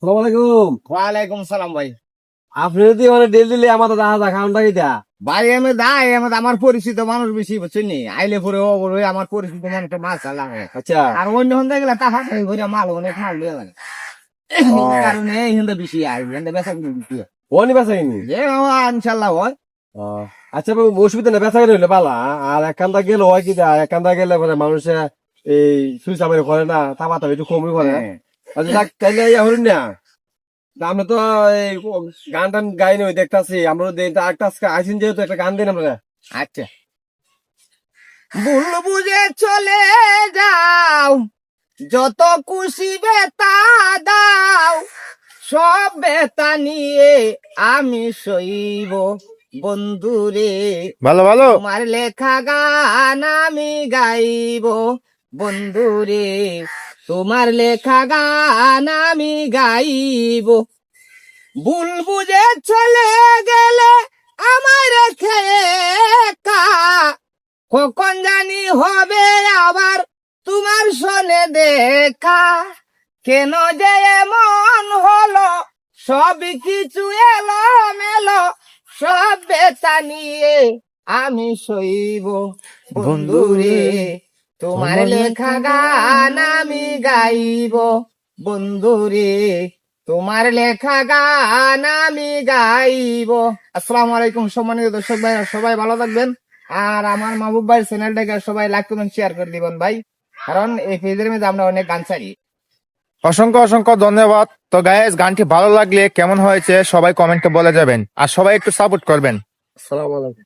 সালাম আলাইকুম। ওয়ালাইকুম সালাম ভাই। আপনি যদি মানে ডেল দিলে আমার তো দেখা খাওয়ানটা কিটা ভাই আমি দাই আমার পরিচিত মানুষ বেশি বুঝছেন নি, আইলে পরে ও বলে আমার পরিচিত মানুষ মাছ লাগে। আচ্ছা। আর অন্য হন্দা গেলে তা হাতে করে মাল অনেক মাল লয়ে লাগে। ও। এই কারণে এই হন্দা বেশি আর হন্দা বেচা কিনে বেশি হয়। ওনি বেচাইনি। যে ইনশাল্লাহ হয়। ও আচ্ছা বাবু, অসুবিধা নেই, বেচা কিনে হইলে পালা। আর একখানটা গেলে হয় কিটা, একখানটা গেলে মানে মানুষে এই সুই চামারি করে না, তামাতা একটু কমই করে। হ্যাঁ। আচ্ছা যাক, তাইলে ইয়া হইল না। তা আমরা তো এই গান টান গাই নই দেখতাছি, আমরা একটা আইসিন যেহেতু একটা গান দিন আমরা। আচ্ছা, ভুল বুঝে চলে যাও, যত খুশি বেতা দাও, সব বেতা নিয়ে আমি সইব বন্ধুরে। ভালো ভালো। তোমার লেখা গান আমি গাইব বন্ধুরে, তোমার লেখা গান আমি গাইব। ভুল বুঝে চলে গেলে আমার রেখে একা, কখন জানি হবে আবার তোমার সনে দেখা। কেন যে এমন হলো, সব কিছু এলো মেলো, সব বেতা নিয়ে আমি সইব বন্ধুরে। তোমার লেখা গান আমি গাইব বন্ধুরে, তোমার লেখা গান আমি গাইব। আসসালামু আলাইকুম সম্মানিত দর্শক ভাই, সবাই ভালো থাকবেন। আর আমার মাহবুব ভাইয়ের চ্যানেলটাকে সবাই লাইক কমেন্ট শেয়ার করে দিবেন ভাই, কারণ এই পেজের মধ্যে আমরা অনেক গান ছাড়ি। অসংখ্য অসংখ্য ধন্যবাদ। তো গাইস, গানটি ভালো লাগলে কেমন হয়েছে সবাই কমেন্টে বলে যাবেন, আর সবাই একটু সাপোর্ট করবেন। আসসালামু আলাইকুম।